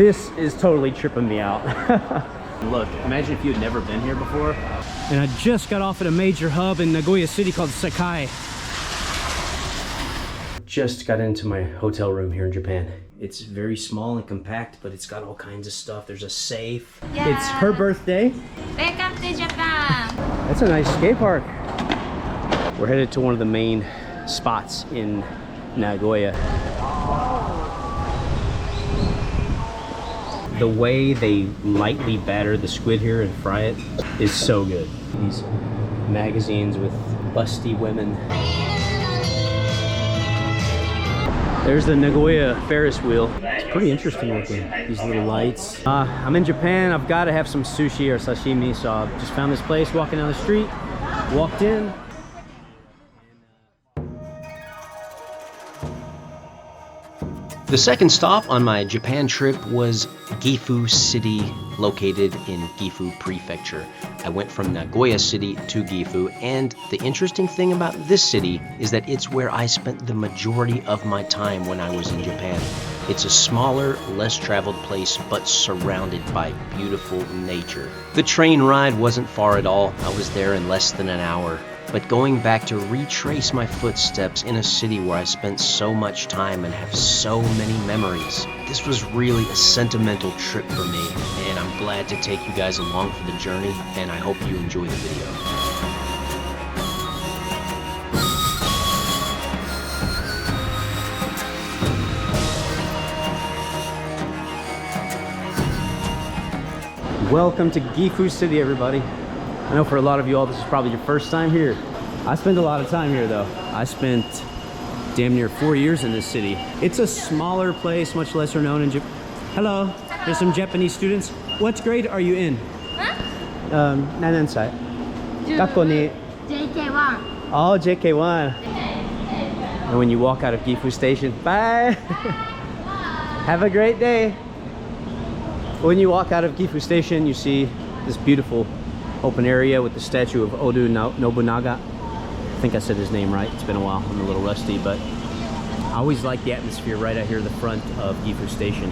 This is totally tripping me out. Look, imagine if you had never been here before. And I just got off at a major hub in Nagoya City called Sakai. Just got into my hotel room here in Japan. It's very small and compact, but it's got all kinds of stuff. There's a safe. Yeah. It's her birthday. Welcome to Japan. That's a nice skate park. We're headed to one of the main spots in Nagoya. The way they lightly batter the squid here and fry it is so good. These magazines with busty women. There's the Nagoya Ferris wheel. It's pretty interesting looking, these little lights. I'm in Japan, I've got to have some sushi or sashimi, so I just found this place, walking down the street, walked in. The second stop on my Japan trip was Gifu City, located in Gifu Prefecture. I went from Nagoya City to Gifu, and the interesting thing about this city is that it's where I spent the majority of my time when I was in Japan. It's a smaller, less traveled place, but surrounded by beautiful nature. The train ride wasn't far at all. I was there in less than an hour. But going back to retrace my footsteps in a city where I spent so much time and have so many memories, this was really a sentimental trip for me, and I'm glad to take you guys along for the journey, and I hope you enjoy the video. Welcome to Gifu City, everybody. I know for a lot of you all, this is probably your first time here. I spent a lot of time here though. I spent damn near 4 years in this city. It's a smaller place, much lesser known in Japan. Hello, there's some Japanese students. What grade are you in? Huh? 何年生? 学校に JK1. Oh, JK1. And when you walk out of Gifu Station, bye! Have a great day! When you walk out of Gifu Station, you see this beautiful open area with the statue of Oda Nobunaga. I think I said his name right. It's been a while. I'm a little rusty, but I always like the atmosphere right out here in the front of Gifu Station.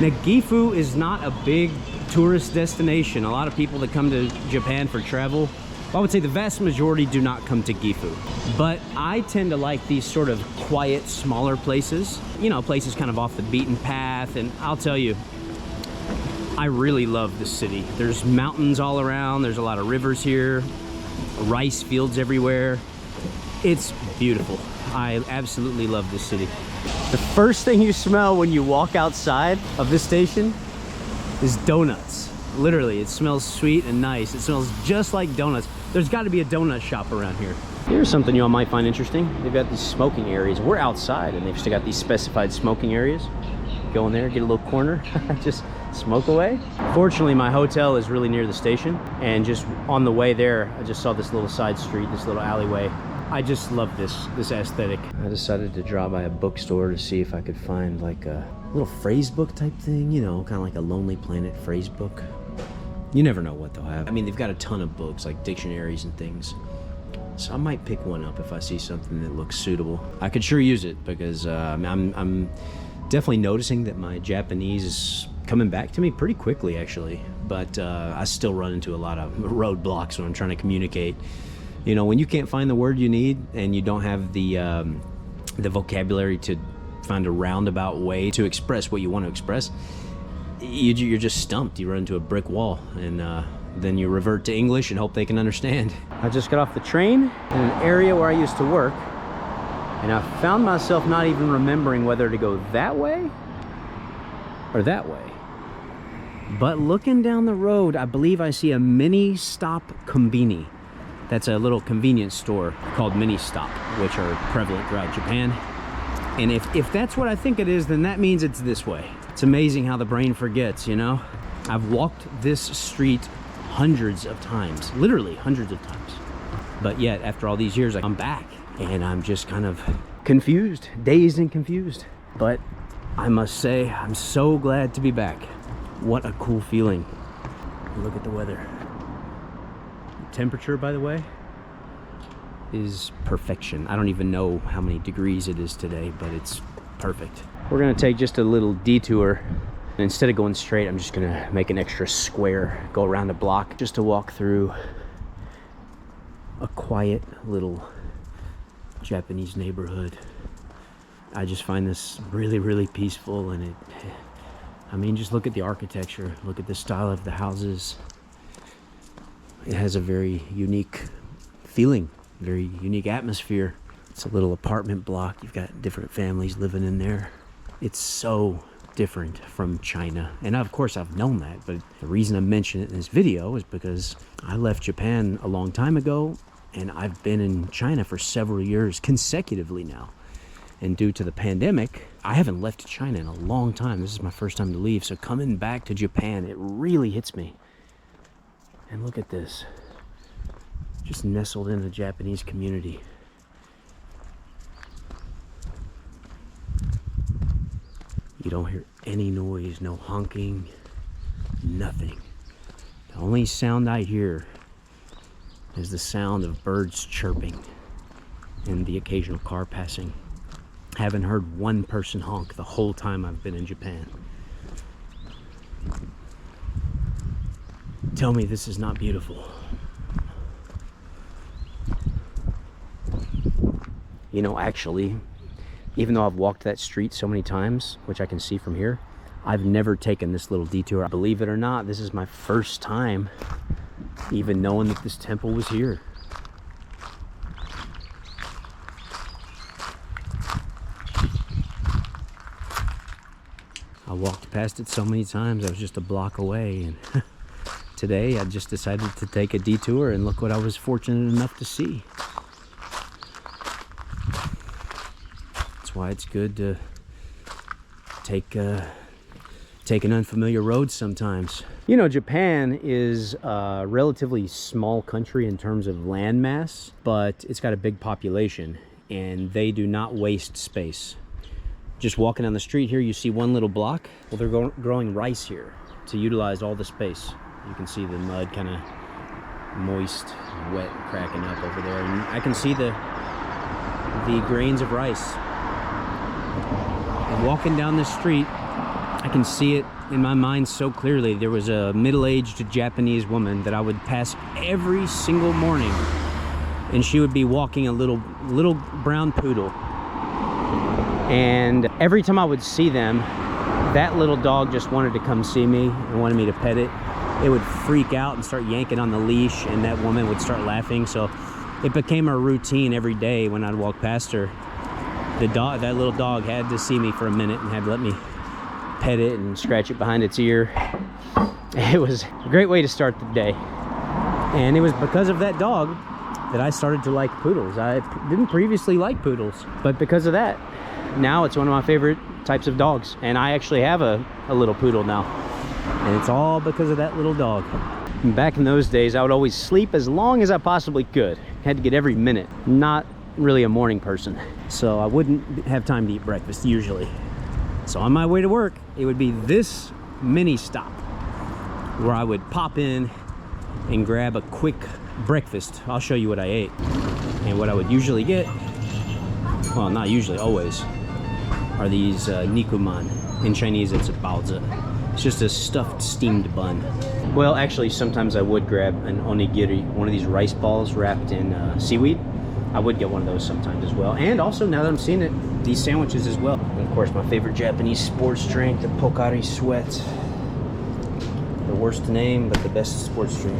Now, Gifu is not a big tourist destination. A lot of people that come to Japan for travel, I would say the vast majority do not come to Gifu. But I tend to like these sort of quiet, smaller places. You know, places kind of off the beaten path. And I'll tell you, I really love this city. There's mountains all around. There's a lot of rivers here, rice fields everywhere. It's beautiful. I absolutely love this city. The first thing you smell when you walk outside of this station is donuts. Literally, it smells sweet and nice. It smells just like donuts. There's got to be a donut shop around here. Here's something you all might find interesting. They've got these smoking areas. We're outside and they've still got these specified smoking areas. Go in there, get a little corner, just smoke away. Fortunately, my hotel is really near the station, and just on the way there, I just saw this little side street, this little alleyway. I just love this aesthetic. I decided to drop by a bookstore to see if I could find like a little phrase book type thing, you know, kind of like a Lonely Planet phrase book. You never know what they'll have. I mean, they've got a ton of books, like dictionaries and things. So I might pick one up if I see something that looks suitable. I could sure use it because I'm definitely noticing that my Japanese is coming back to me pretty quickly, actually. But I still run into a lot of roadblocks when I'm trying to communicate. You know, when you can't find the word you need and you don't have the vocabulary to find a roundabout way to express what you want to express, you're just stumped. You run into a brick wall, and then you revert to English and hope they can understand. I just got off the train in an area where I used to work, and I found myself not even remembering whether to go that way or that way. But looking down the road, I believe I see a mini stop Kombini. That's a little convenience store called Mini Stop, which are prevalent throughout Japan. And if that's what I think it is, then that means it's this way. It's amazing how the brain forgets, you know? I've walked this street hundreds of times, literally hundreds of times. But yet, after all these years, I'm back. And I'm just kind of confused, dazed and confused. But I must say, I'm so glad to be back. What a cool feeling. Look at the weather. The temperature, by the way, is perfection. I don't even know how many degrees it is today, but it's perfect. We're gonna take just a little detour Instead of going straight, I'm just gonna make an extra square, go around the block just to walk through a quiet little Japanese neighborhood. I just find this really, really peaceful, and I mean, just look at the architecture, look at the style of the houses. It has a very unique feeling, very unique atmosphere. It's a little apartment block. You've got different families living in there. It's so different from China. And of course I've known that, but the reason I mention it in this video is because I left Japan a long time ago, and I've been in China for several years consecutively now. And due to the pandemic, I haven't left China in a long time. This is my first time to leave. So coming back to Japan, it really hits me. And look at this. Just nestled in the Japanese community. You don't hear any noise, no honking, nothing. The only sound I hear is the sound of birds chirping and the occasional car passing. Haven't heard one person honk the whole time I've been in Japan. Tell me this is not beautiful. You know, actually, even though I've walked that street so many times, which I can see from here, I've never taken this little detour. Believe it or not, this is my first time even knowing that this temple was here. I walked past it so many times, I was just a block away, and today I just decided to take a detour, and look what I was fortunate enough to see. That's why it's good to take an unfamiliar road sometimes. You know, Japan is a relatively small country in terms of land mass, but it's got a big population, and they do not waste space. Just walking down the street here, you see one little block. Well, they're growing rice here to utilize all the space. You can see the mud kind of moist, wet, cracking up over there. And I can see the grains of rice. And walking down the street, I can see it in my mind so clearly. There was a middle-aged Japanese woman that I would pass every single morning, and she would be walking a little brown poodle. And every time I would see them, that little dog just wanted to come see me and wanted me to pet it. It would freak out and start yanking on the leash, and that woman would start laughing. So it became a routine every day when I'd walk past her. That little dog had to see me for a minute and had to let me pet it and scratch it behind its ear. It was a great way to start the day. And it was because of that dog that I started to like poodles. I didn't previously like poodles, but because of that, now it's one of my favorite types of dogs. And I actually have a little poodle now, and it's all because of that little dog. And back in those days, I would always sleep as long as I possibly could. Had to get every minute. Not really a morning person, so I wouldn't have time to eat breakfast usually. So on my way to work, it would be this mini stop where I would pop in and grab a quick breakfast. I'll show you what I ate. And what I would usually get, well, not usually, always, are these nikuman. In Chinese, it's a baozi. It's just a stuffed steamed bun. Well, actually, sometimes I would grab an onigiri, one of these rice balls wrapped in seaweed. I would get one of those sometimes as well. And also, now that I'm seeing it, these sandwiches as well. And of course, my favorite Japanese sports drink, the Pocari Sweat. The worst name, but the best sports drink.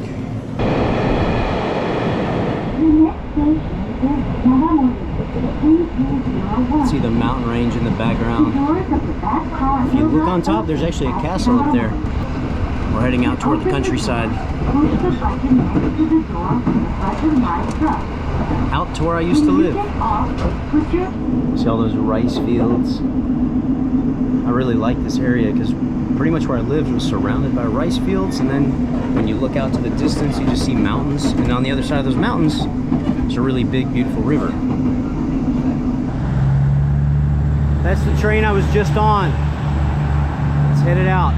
See the mountain range in the background. If you look on top, there's actually a castle up there. We're heading out toward the countryside. Out to where I used to live. See all those rice fields? I really like this area because pretty much where I lived was surrounded by rice fields, and then when you look out to the distance, you just see mountains, and on the other side of those mountains, there's a really big, beautiful river. That's the train I was just on. Let's head it out.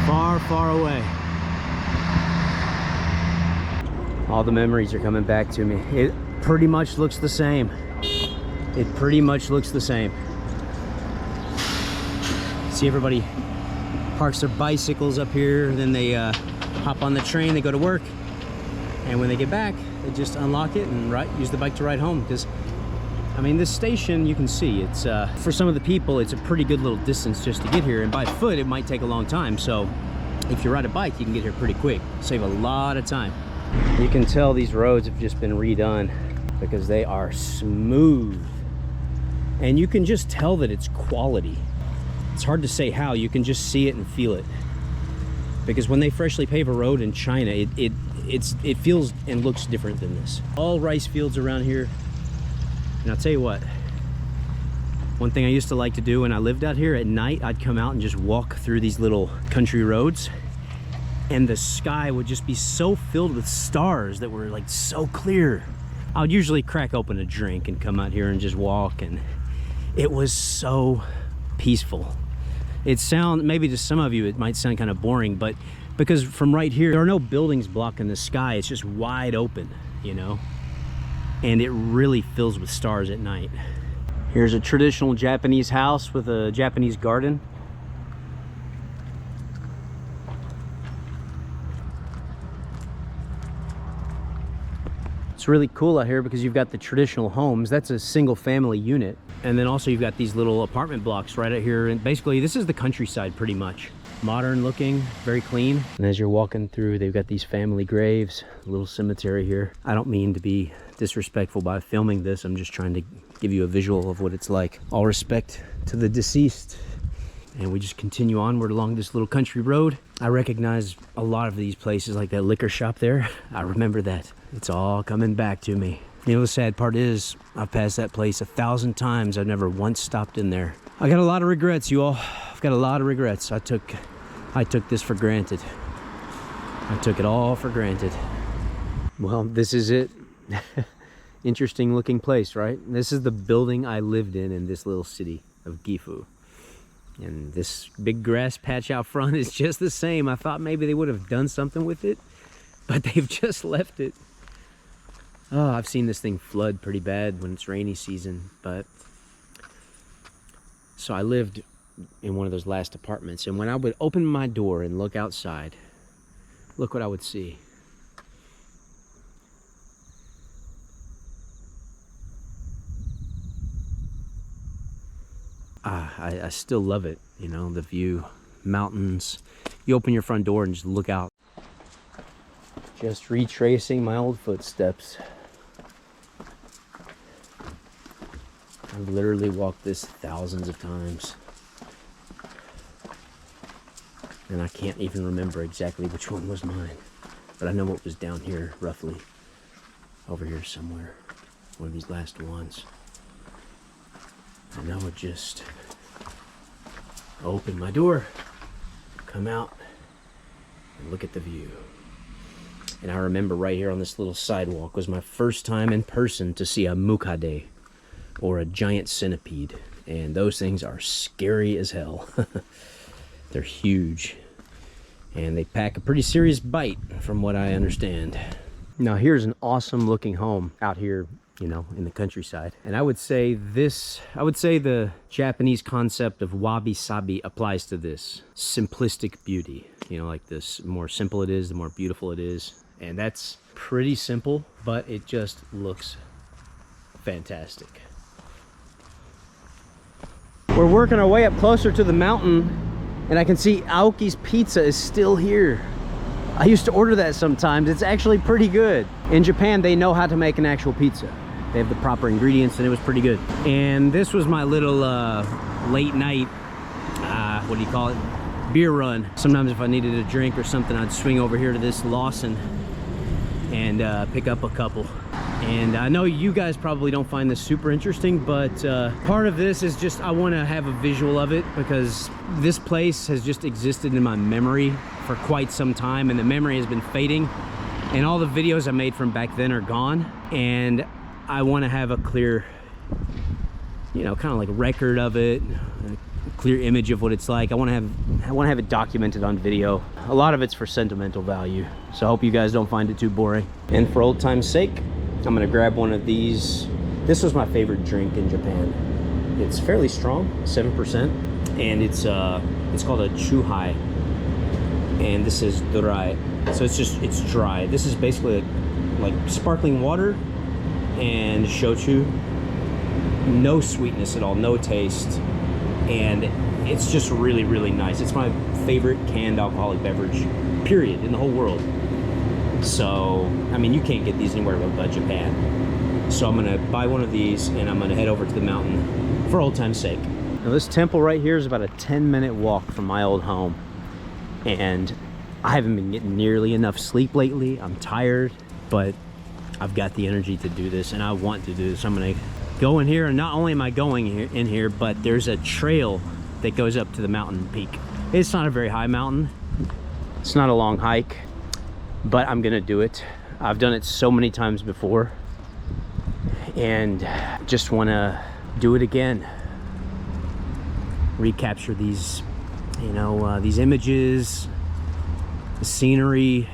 Far, far away. All the memories are coming back to me. It pretty much looks the same. It pretty much looks the same. See everybody parks their bicycles up here, then they hop on the train, they go to work, and when they get back, they just unlock it and use the bike to ride home. Because, I mean, this station, you can see, it's for some of the people, it's a pretty good little distance just to get here, and by foot, it might take a long time. So if you ride a bike, you can get here pretty quick, save a lot of time. You can tell these roads have just been redone because they are smooth, and you can just tell that it's quality. It's hard to say how, you can just see it and feel it. Because when they freshly pave a road in China, it feels and looks different than this. All rice fields around here. And I'll tell you what, one thing I used to like to do when I lived out here at night, I'd come out and just walk through these little country roads, and the sky would just be so filled with stars that were like so clear. I would usually crack open a drink and come out here and just walk, and it was so peaceful. Maybe to some of you it might sound kind of boring, but because from right here there are no buildings blocking the sky, it's just wide open, you know, and it really fills with stars at night. Here's a traditional Japanese house with a Japanese garden. It's really cool out here because you've got the traditional homes. That's a single family unit. And then also you've got these little apartment blocks right out here. And basically this is the countryside pretty much. Modern looking, very clean. And as you're walking through, they've got these family graves, a little cemetery here. I don't mean to be disrespectful by filming this. I'm just trying to give you a visual of what it's like. All respect to the deceased. And we just continue onward along this little country road. I recognize a lot of these places, like that liquor shop there. I remember that. It's all coming back to me. You know, the sad part is I've passed that place 1,000 times. I've never once stopped in there. I got a lot of regrets, you all. I've got a lot of regrets. I took this for granted. I took it all for granted. Well, this is it. Interesting looking place, right? This is the building I lived in this little city of Gifu. And this big grass patch out front is just the same. I thought maybe they would have done something with it, but they've just left it. Oh, I've seen this thing flood pretty bad when it's rainy season, but so I lived in one of those last apartments, and when I would open my door and look outside, look what I would see. I still love it, you know, the view, mountains. You open your front door and just look out. Just retracing my old footsteps. I've literally walked this thousands of times. And I can't even remember exactly which one was mine. But I know what was down here, roughly. Over here somewhere. One of these last ones. And I would just open my door, come out, and look at the view. And I remember right here on this little sidewalk was my first time in person to see a mukade, or a giant centipede. And those things are scary as hell. They're huge. And they pack a pretty serious bite, from what I understand. Now here's an awesome looking home out here, you know, in the countryside. And I would say the Japanese concept of wabi-sabi applies to this. Simplistic beauty. You know, like this, the more simple it is, the more beautiful it is. And that's pretty simple, but it just looks fantastic. We're working our way up closer to the mountain, and I can see Aoki's Pizza is still here. I used to order that sometimes. It's actually pretty good. In Japan, they know how to make an actual pizza. They have the proper ingredients, and it was pretty good. And this was my little late night, what do you call it? Beer run. Sometimes if I needed a drink or something, I'd swing over here to this Lawson and pick up a couple. And I know you guys probably don't find this super interesting, but part of this is just I want to have a visual of it, because this place has just existed in my memory for quite some time, and the memory has been fading, and all the videos I made from back then are gone, and I want to have a clear, you know, kind of like record of it, a clear image of what it's like. I want to have it documented on video. A lot of it's for sentimental value, so I hope you guys don't find it too boring. And for old time's sake, I'm gonna grab one of these. This was my favorite drink in Japan. It's fairly strong, 7%, and it's called a chuhai, and this is dry. So it's dry. This is basically like sparkling water and shochu. No sweetness at all, no taste, and it's just really, really nice. It's my favorite canned alcoholic beverage, period, in the whole world. So, I mean, you can't get these anywhere but Japan. So I'm gonna buy one of these and I'm gonna head over to the mountain for old time's sake. Now this temple right here is about a 10-minute walk from my old home. And I haven't been getting nearly enough sleep lately. I'm tired, but I've got the energy to do this and I want to do this. I'm gonna go in here, and not only am I going in here, but there's a trail that goes up to the mountain peak. It's not a very high mountain. It's not a long hike, but I'm gonna do it. I've done it so many times before and just wanna do it again. Recapture these, you know, these images, the scenery,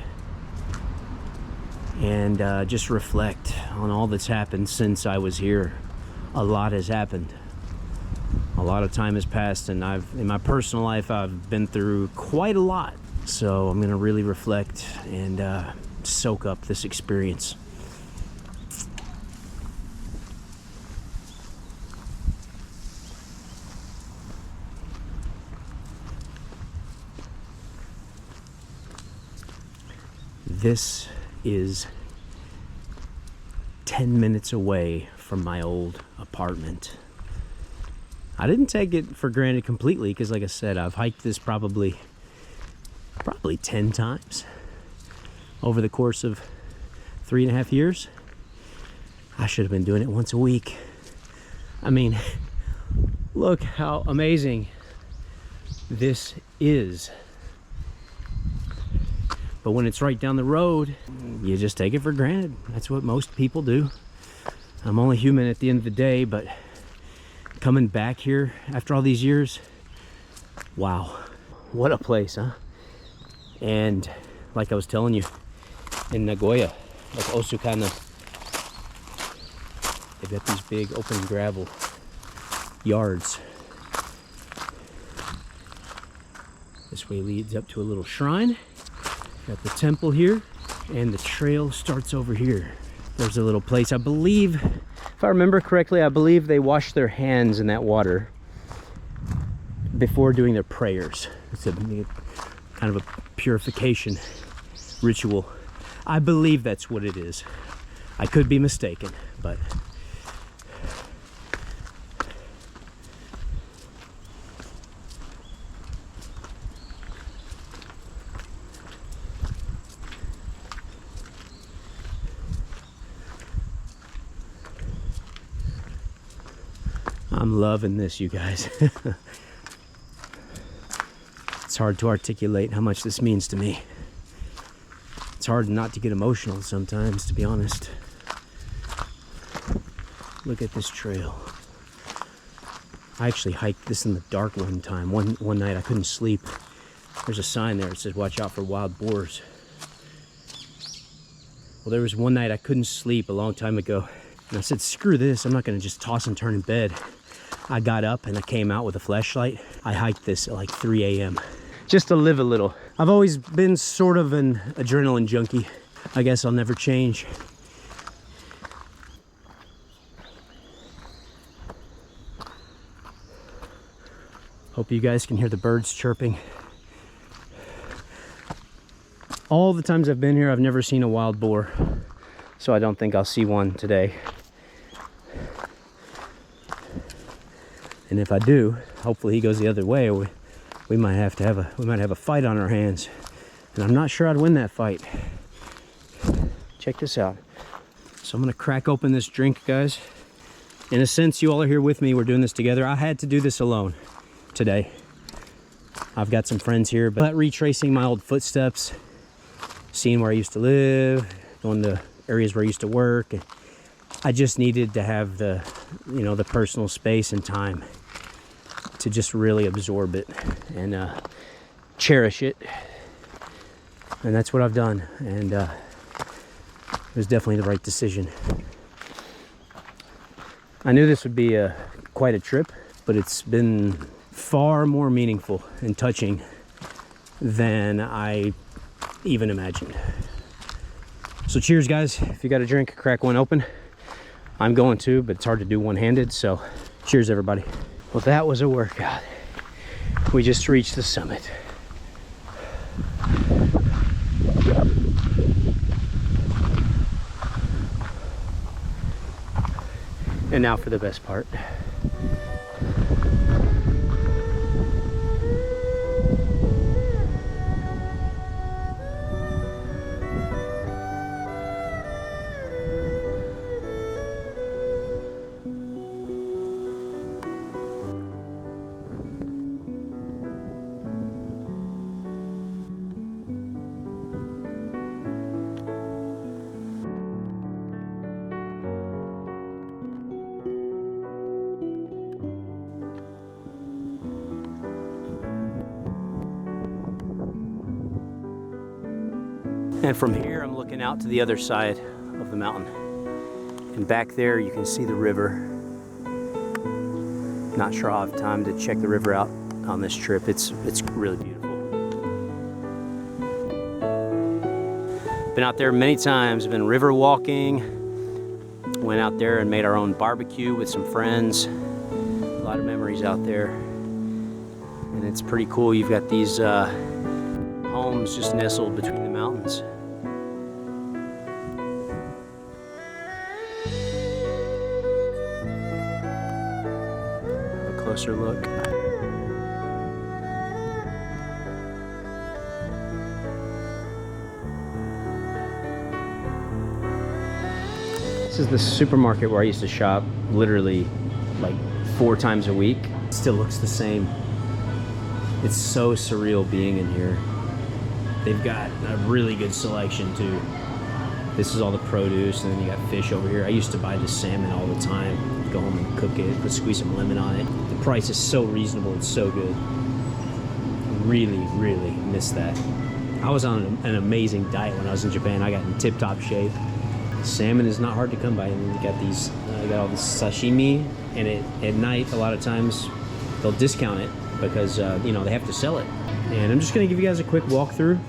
and just reflect on all that's happened since I was here. A lot has happened. A lot of time has passed, and in my personal life, I've been through quite a lot. So I'm gonna really reflect and soak up this experience. This is 10 minutes away from my old apartment. I didn't take it for granted completely because, like I said, I've hiked this probably 10 times over the course of 3.5 years. I should have been doing it once a week. I mean, look how amazing this is. But when it's right down the road, you just take it for granted. That's what most people do. I'm only human at the end of the day, but coming back here after all these years, wow, what a place, huh? And like I was telling you, in Nagoya, like Osukana, they've got these big open gravel yards. This way leads up to a little shrine. Got the temple here, and the trail starts over here. There's a little place, I believe, if I remember correctly, I believe they wash their hands in that water before doing their prayers. It's a kind of a purification ritual. I believe that's what it is. I could be mistaken, but I'm loving this, you guys. It's hard to articulate how much this means to me. It's hard not to get emotional sometimes, to be honest. Look at this trail. I actually hiked this in the dark one time. One night I couldn't sleep. There's a sign there that says watch out for wild boars. Well, there was one night I couldn't sleep a long time ago, and I said, screw this, I'm not gonna just toss and turn in bed. I got up and I came out with a flashlight. I hiked this at like 3 a.m. just to live a little. I've always been sort of an adrenaline junkie. I guess I'll never change. Hope you guys can hear the birds chirping. All the times I've been here, I've never seen a wild boar, so I don't think I'll see one today. And if I do, hopefully he goes the other way. We might have a fight on our hands, and I'm not sure I'd win that fight. Check this out. So I'm gonna crack open this drink, guys. In a sense, you all are here with me. We're doing this together. I had to do this alone today. I've got some friends here, but retracing my old footsteps, seeing where I used to live, going to areas where I used to work. I just needed to have the, you know, the personal space and time to just really absorb it and cherish it. And that's what I've done. And it was definitely the right decision. I knew this would be quite a trip, but it's been far more meaningful and touching than I even imagined. So cheers, guys. If you got a drink, crack one open. I'm going to, but it's hard to do one-handed, so cheers, everybody. Well, that was a workout. We just reached the summit. And now for the best part. And from here, I'm looking out to the other side of the mountain. And back there, you can see the river. Not sure I'll have time to check the river out on this trip. It's really beautiful. Been out there many times. Been river walking. Went out there and made our own barbecue with some friends. A lot of memories out there. And it's pretty cool. You've got these homes just nestled between the mountains. Have a closer look. This is the supermarket where I used to shop literally like 4 times a week. It still looks the same. It's so surreal being in here. They've got a really good selection too. This is all the produce, and then you got fish over here. I used to buy this salmon all the time. Go home and cook it, squeeze some lemon on it. The price is so reasonable, it's so good. Really, really miss that. I was on an amazing diet when I was in Japan. I got in tip-top shape. Salmon is not hard to come by. And then you got these, you got all this sashimi, and at night, a lot of times, they'll discount it because, you know, they have to sell it. And I'm just gonna give you guys a quick walkthrough.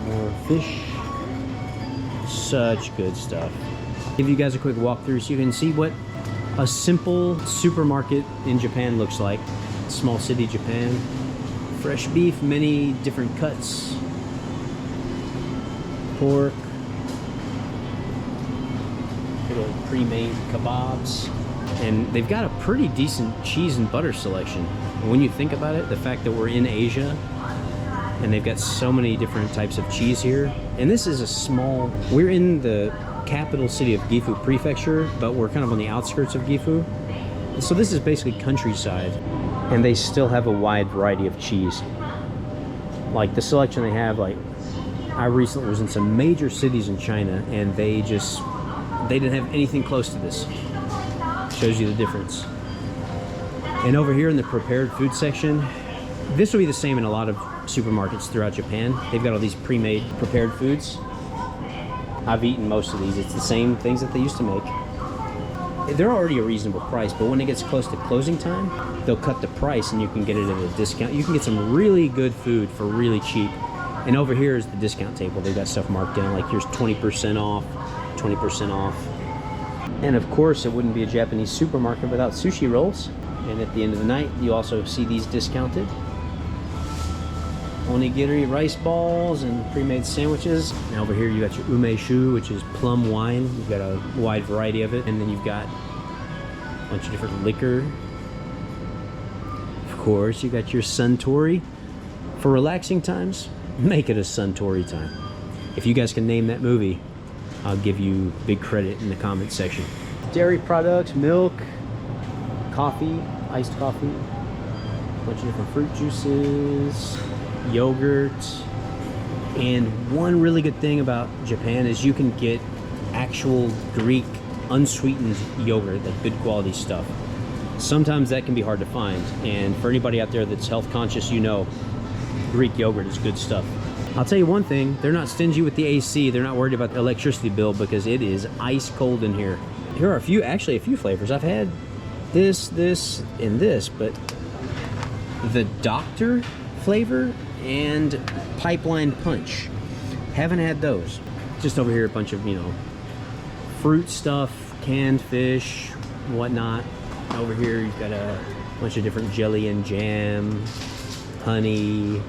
More fish. Such good stuff. Give you guys a quick walkthrough so you can see what a simple supermarket in Japan looks like. Small city Japan. Fresh beef, many different cuts. Pork. Little pre-made kebabs. And they've got a pretty decent cheese and butter selection. When you think about it, the fact that we're in Asia and they've got so many different types of cheese here. And this is a small, we're in the capital city of Gifu Prefecture, but we're kind of on the outskirts of Gifu. So this is basically countryside. And they still have a wide variety of cheese. Like the selection they have, like I recently was in some major cities in China and they didn't have anything close to this. Shows you the difference. And over here in the prepared food section, this will be the same in a lot of supermarkets throughout Japan. They've got all these pre-made prepared foods. I've eaten most of these. It's the same things that they used to make. They're already a reasonable price, but when it gets close to closing time, they'll cut the price and you can get it at a discount. You can get some really good food for really cheap. And over here is the discount table. They've got stuff marked down like here's 20% off, 20% off. And of course, it wouldn't be a Japanese supermarket without sushi rolls. And at the end of the night, you also see these discounted. Onigiri rice balls and pre-made sandwiches. Now over here you got your umeshu, which is plum wine. You've got a wide variety of it. And then you've got a bunch of different liquor. Of course, you got your suntory. For relaxing times, make it a suntory time. If you guys can name that movie, I'll give you big credit in the comment section. Dairy products, milk, coffee, iced coffee, a bunch of different fruit juices, yogurt. And one really good thing about Japan is you can get actual Greek unsweetened yogurt, like good quality stuff. Sometimes that can be hard to find, and for anybody out there that's health conscious, you know Greek yogurt is good stuff. I'll tell you one thing, they're not stingy with the AC. They're not worried about the electricity bill because it is ice cold in here. Here are actually a few flavors. I've had this, and this, but the Doctor flavor and Pipeline Punch. Haven't had those. Just over here, a bunch of, you know, fruit stuff, canned fish, whatnot. Over here, you've got a bunch of different jelly and jam, honey,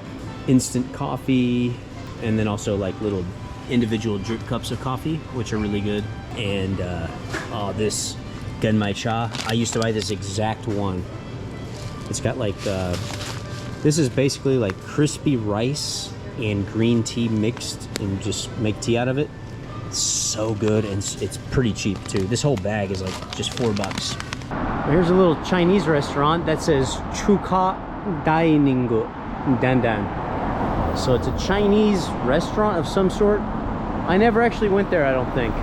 instant coffee, and then also like little individual drip cups of coffee, which are really good. And this Genmai Cha, I used to buy this exact one. It's got like, this is basically like crispy rice and green tea mixed and just make tea out of it. It's so good, and it's pretty cheap too. This whole bag is like just $4. Here's a little Chinese restaurant that says Chuka Dainingu Dandan. So it's a Chinese restaurant of some sort. I never actually went there, I don't think.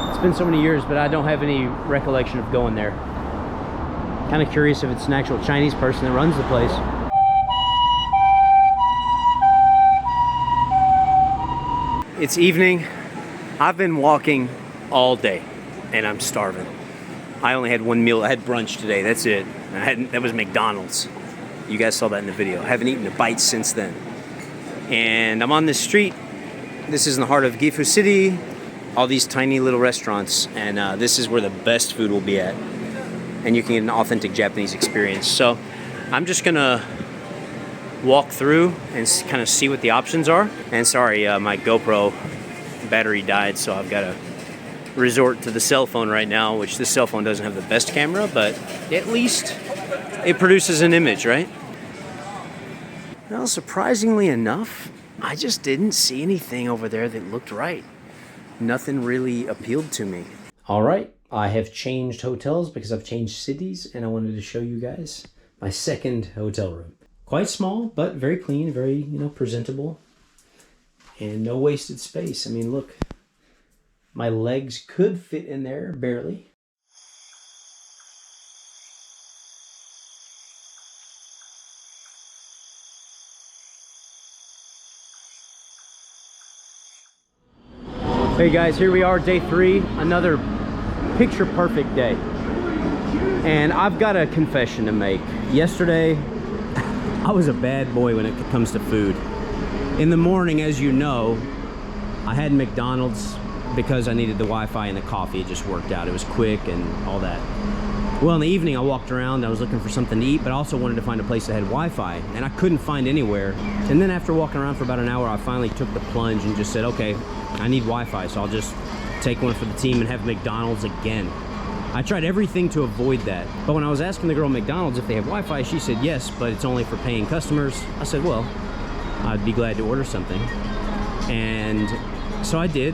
It's been so many years, but I don't have any recollection of going there. Kind of curious if it's an actual Chinese person that runs the place. It's evening. I've been walking all day and I'm starving. I only had one meal. I had brunch today, that's it. That was McDonald's. You guys saw that in the video. I haven't eaten a bite since then. And I'm on this street. This is in the heart of Gifu City. All these tiny little restaurants, and this is where the best food will be at. And you can get an authentic Japanese experience. So I'm just gonna walk through and kind of see what the options are. And sorry, my GoPro battery died, so I've got to resort to the cell phone right now, which this cell phone doesn't have the best camera, but at least it produces an image, right? Well, surprisingly enough, I just didn't see anything over there that looked right. Nothing really appealed to me. All right, I have changed hotels because I've changed cities, and I wanted to show you guys my second hotel room. Quite small, but very clean, very, you know, presentable, and no wasted space. I mean, look, my legs could fit in there, barely. Hey guys, here we are, day 3, another picture perfect day. And I've got a confession to make. Yesterday, I was a bad boy when it comes to food. In the morning, as you know, I had McDonald's because I needed the Wi-Fi and the coffee. It just worked out. It was quick and all that. Well, in the evening, I walked around. I was looking for something to eat, but I also wanted to find a place that had Wi-Fi, and I couldn't find anywhere. And then after walking around for about an hour, I finally took the plunge and just said, okay, I need Wi-Fi, so I'll just take one for the team and have McDonald's again. I tried everything to avoid that. But when I was asking the girl at McDonald's if they have Wi-Fi, she said yes, but it's only for paying customers. I said, well, I'd be glad to order something. And so I did.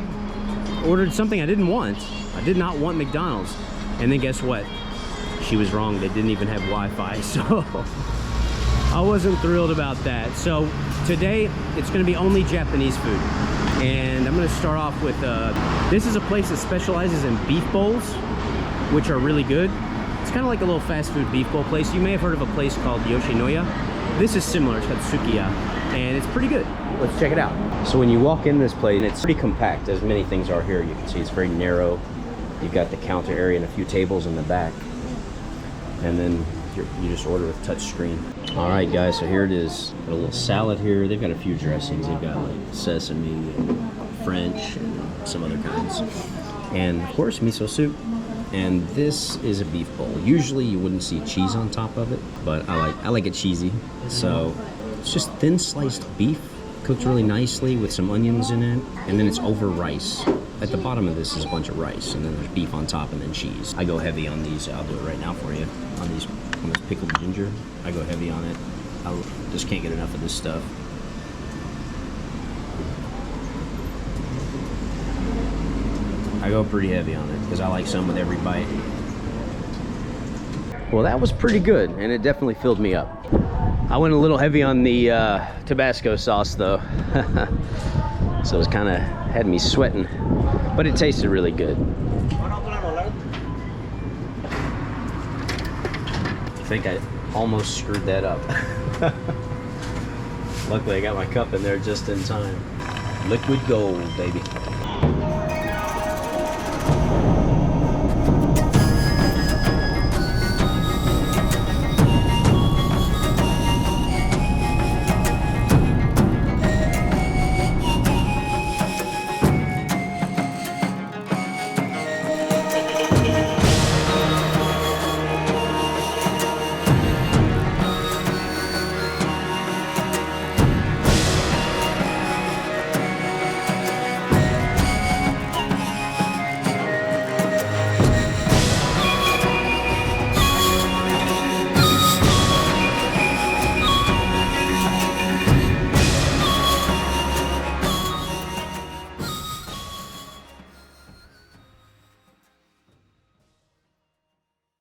Ordered something I didn't want. I did not want McDonald's. And then guess what? She was wrong. They didn't even have Wi-Fi. So I wasn't thrilled about that. So today, it's gonna be only Japanese food. And I'm gonna start off with, this is a place that specializes in beef bowls, which are really good. It's kind of like a little fast food beef bowl place. You may have heard of a place called Yoshinoya. This is similar, it's called Sukiya, and it's pretty good. Let's check it out. So when you walk in this place, it's pretty compact, as many things are here. You can see it's very narrow. You've got the counter area and a few tables in the back. And then you just order with touch screen. All right, guys, so here it is. Got a little salad here. They've got a few dressings. They've got like sesame and French and some other kinds. And of course, miso soup. And this is a beef bowl. Usually you wouldn't see cheese on top of it, but I like it cheesy. So it's just thin sliced beef, cooked really nicely with some onions in it, and then it's over rice. At the bottom of this is a bunch of rice, and then there's beef on top and then cheese. I go heavy on these. I'll do it right now for you. On this pickled ginger, I go heavy on it. I just can't get enough of this stuff. I go pretty heavy on it because I like some with every bite. Well, that was pretty good, and it definitely filled me up. I went a little heavy on the Tabasco sauce though. So it's kind of had me sweating, but it tasted really good. I think I almost screwed that up. Luckily I got my cup in there just in time. Liquid gold, baby.